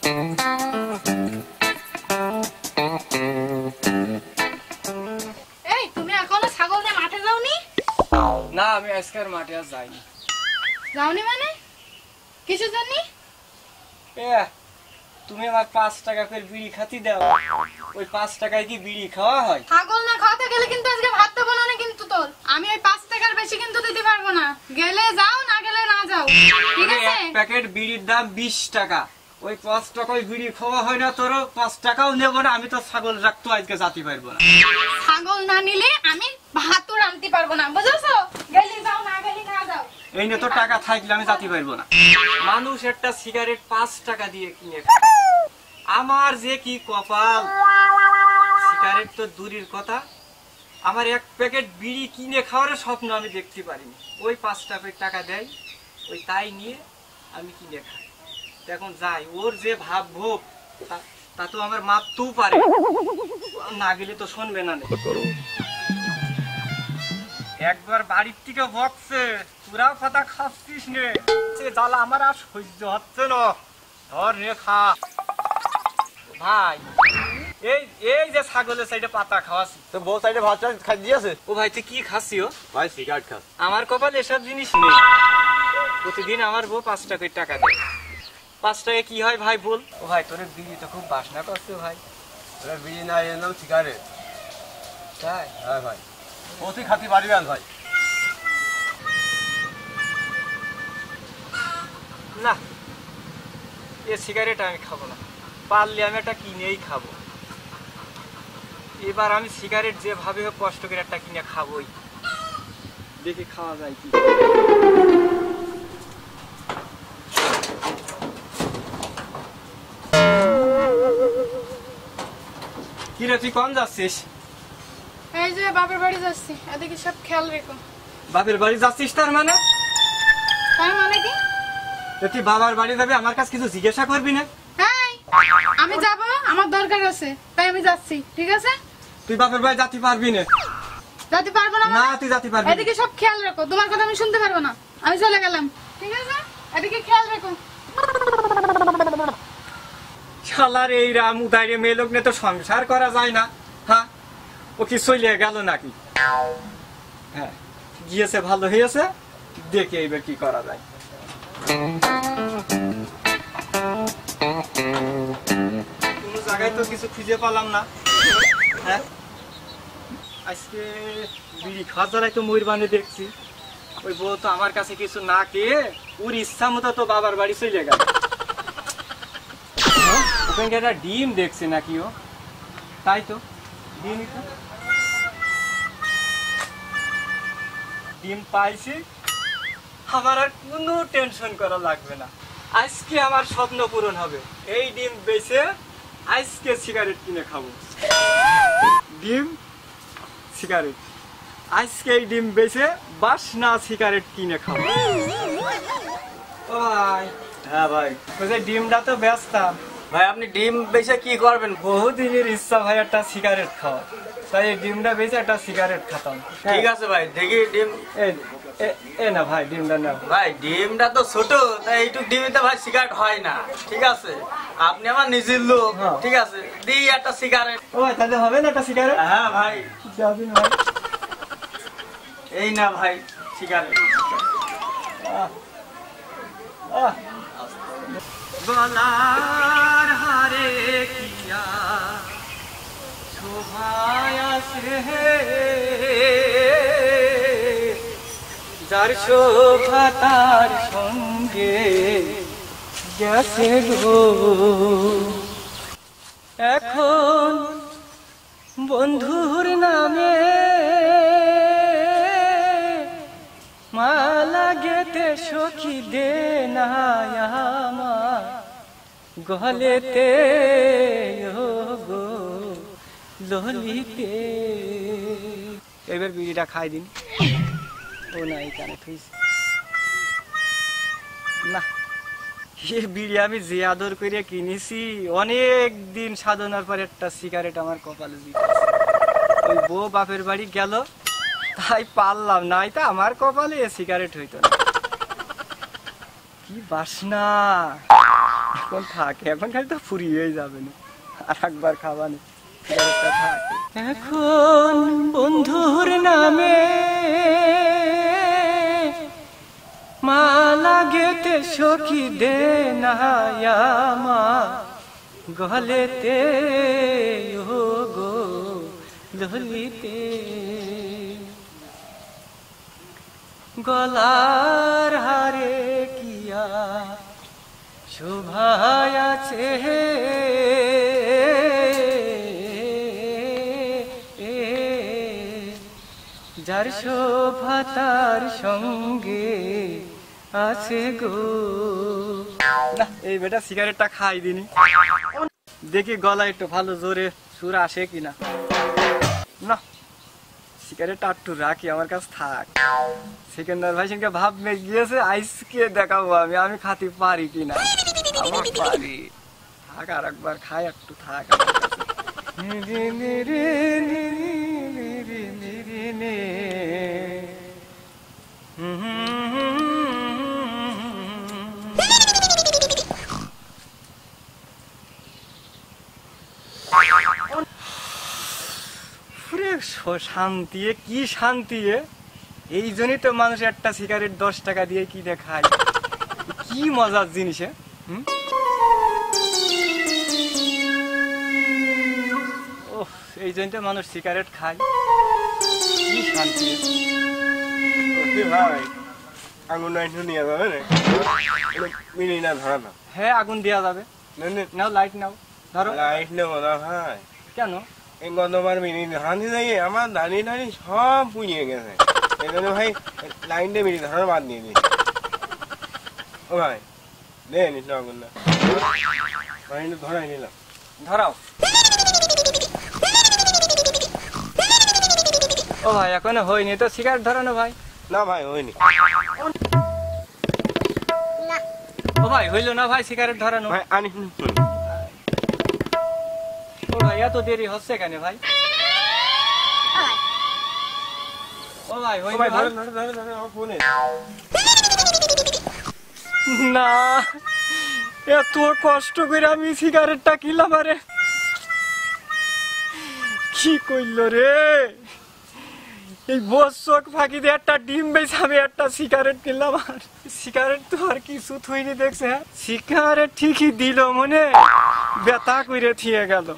এই তুমি এখনো ছাগল নিয়ে মাঠে যাওনি? না, আমি আজকের মাঠে আর যাইনি। যাওনি মানে কিছু জানি? তুমি আমার 5 টাকা করে বিড়ি খাতি দাও, ওই 5 টাকায় কি বিড়ি খাওয়া হয়? ছাগল না খাওয়াতে গেলে কিন্তু আজকে ভাত দেবো না কিন্তু তোর। আমি ওই 5 টাকার বেশি কিন্তু দিতে পারবো না। গেলে যাও, না গেলে না যাও, ঠিক আছে? এক প্যাকেট বিড়ির দাম 20 টাকা, ওই 5 টাকায় বিড়ি খাওয়া হয় না। তোর 5 টাকাও নেব না। আমি তো ছাগল রাখতো আজকে জাতি পারবো না। ছাগল না নিলে আমি ভাতও রাঁধতে পারবো না, বুঝেছো? গেলে যাও, না গেলে না যাও। এই নিয়ে তো টাকা থাকলে আমি জাতি পারবো না। মানুষ একটা সিগারেট 5 টাকা দিয়ে কিনে খায়। আমার যে কি কপাল, সিগারেট তো দূরের কথা, আমার এক প্যাকেট বিড়ি কিনে খাওয়ার স্বপ্ন আমি দেখতে পারিনি। ওই 5 টাকা দেয়, ওই তাই নিয়ে আমি কিনে খাই। এখন যাই, ওর যে ভাব ভোগ তা তো আমার মাপতেও পারে না, গেলে তো শুনবে না। একবার বাড়ির থেকে বকছে, তোরাও কথা খাচ্ছিস নে, জ্বালা আমার আর সহ্য হচ্ছে না। ধর রে খা ভাই। এই যে ছাগলের সাইডে পাতা খাওয়াছি, তো বউ সাইডে ভাত খাই দিয়েছে। ও ভাই তুই কি খাচ্ছি? ও ভাই সিগারেট খাস। আমার কপালে এসব জিনিস নেই। প্রতিদিন আমার বউ 5 টাকা দেয়। 5 টাকা কি হয় ভাই বল? ও ভাই তোর বিড়ি তো খুব বাসনা করছে ভাই। তোরা বিড়ি না, এর নাম সিগারেট। তাই? হ্যাঁ ভাই, অতি খাতি পারবি না ভাই। না, এ সিগারেট আমি খাবো না। পারলে আমি একটা কিনেই খাবো। এবার আমি সিগারেট যেভাবে হোক কষ্ট করে একটা কিনে খাবোই। দেখি খাওয়া যায় কি। কিরে তুই কোন যাচ্ছিস? এই যে বাপের বাড়ি যাচ্ছি, এদিকে সব খেয়াল রেখো। বাপের বাড়ি যাচ্ছিস তার মানে? তার মানে কি? তুই বাবার বাড়ি যাবি, আমার কাছে কিছু জিজ্ঞাসা করবি না? হ্যাঁ, আমি যাব, আমার দরকার আছে, তাই আমি যাচ্ছি, ঠিক আছে? তুই বাপের বাড়ি যেতে পারবি না। যেতে পারবো না না, মানে? তুই যেতে পারবি না। এদিকে সব খেয়াল রাখো, তোমার কথা আমি শুনতে পারবো না। আমি চলে গেলাম, ঠিক আছে? এদিকে খেয়াল রাখো। শালার এই রামু দাইরে মেয়ে লোক নিয়ে তো সংসার করা যায় না। হ্যাঁ, ও কি চলে গেল নাকি? হ্যাঁ, গিয়েছে ভালো হয়েছে, দেখে এইবার কি করা যায়। কোনো জায়গায় তো কিছু খুঁজে পেলাম না। হ্যাঁ, আজকে বিড়ি খাওয়ার জ্বালায় তো ময়ূরবানে দেখছি। ওই বউ তো আমার কাছে কিছু না খেয়ে ওর ইচ্ছা মতো তো বাবার বাড়ি চলে গেল। ওখানে একটা ডিম দেখছে নাকি ও? তাই তো, ডিম পাইছি। আমার আর কোনো টেনশন করা লাগবে না। আজকে আমার স্বপ্ন পূরণ হবে। এই ডিম বেচে আজকে সিগারেট কিনে খাবো। ডিম সিগারেট, আজকে এই ডিম বেচে বাসনা সিগারেট কিনে খাবো। ও ভাই। হ্যাঁ ভাই। ওই যে ডিমটা তো বেচতাম ভাই আপনি ডিম বেচে কি করবেন? বহুদিনের ইচ্ছা ভাই একটা সিগারেট খাওয়া, তাই এই ডিমটা বেচে একটা সিগারেট খেতাম। ঠিক আছে ভাই, দেখি ডিম। এ না ভাই, ডিমটা নাও। ভাই ডিমটা তো ছোট, তাই এইটুক ডিমিতে ভাই সিগারেট হয় না। ঠিক আছে, আপনি আমার নিজের লোক। ঠিক আছে, দিই একটা সিগারেট। ও ভাই, তাহলে হবে না একটা সিগারেট? হ্যাঁ ভাই, যাবেন ভাই। এই না ভাই সিগারেট। গলার হারে কিয়া শোভায় আসে, যার শোভা তার সঙ্গে গেছে গো। এখন বন্ধুর নামে মালা গেতে সখী দে না আমার গলেতে গো ললিতে। এবার বিড়িটা খাই দিন। ও না, এই কানে থইছে না। এ বিড়ি আমি যে আদর করে কিনেছি, অনেক দিন সাধনার পর একটা সিগারেট আমার কপালে দিতে। ওই বউ বাপের বাড়ি গেল, তাই পারলাম না, তা আমার কপালে সিগারেট হইতো না। কি বাসনা, এখন থাকে, এখন খালি তো ফুরিয়েই যাবে না, আর একবার খাবানি সিগারেটটা থাকে। এখন বন্ধুর নামে মালা গেতে সখী দে না আমার গলেতে ও গো দলিতে, গলার হারে কিয়া শোভায় আছে যার শোভা তার সঙ্গে আছে গো। না এই বেটা সিগারেটটা খাই দিনি, দেখি গলায় একটু ভালো জোরে সুর আসে কিনা। না সিগারেটটা একটু রাখি, আমার কাছে থাক। সেকেন্দার ভাই সঙ্গে ভাব মেয়ে গিয়েছে, আইসকে দেখাবো আমি খাতি পারি কিনা। আমার পারি, থাক আর একবার খাই, একটু থাক। শান্তি, কি শান্তি! এই জন্যই তো মানুষ একটা সিগারেট 10 টাকা দিয়ে কিনে খায়, কি মজার জিনিস। এই জন্য তো মানুষ সিগারেট খায়, কি শান্তি। ভাই আগুন নিয়ে যাবে না, মিনি না ধরা না। হ্যাঁ আগুন দেওয়া যাবে, নাও লাইট নাও, ধরো। লাইট নেবো না ভাই। কেন? এই গতবার মিনি ধানি যাই আমার ধানি ধানি সব পুড়িয়ে গেছে, এই জন্য ভাই লাইনটা মিনি ধরার বাদ দিয়ে দিই। ও ভাই দে নিস না আগুন না, ভাই ধরাই নিলাম। ধরাও। ও ভাই এখনো হয়নি তো সিগারেট ধরানো ভাই? না ভাই হয়নি। ও ভাই হইলো না ভাই সিগারেট ধরানো? ভাই আনিস। ও ভাই এত দেরি হচ্ছে কেন ভাই? ও ভাই হইলো ভাই? আমার ফোনে না এত কষ্ট করে আমি সিগারেটটা কিনলাম, আরে কি কইল রে, এই বছর ফাঁকি দিয়ে একটা ডিম বেশ আমি একটা সিগারেট কিনলাম, আর সিগারেট তো আর কিছু থইনি দেখছে। সিগারেট ঠিকই দিল মনে, ব্যথা করে থিয়ে গেল।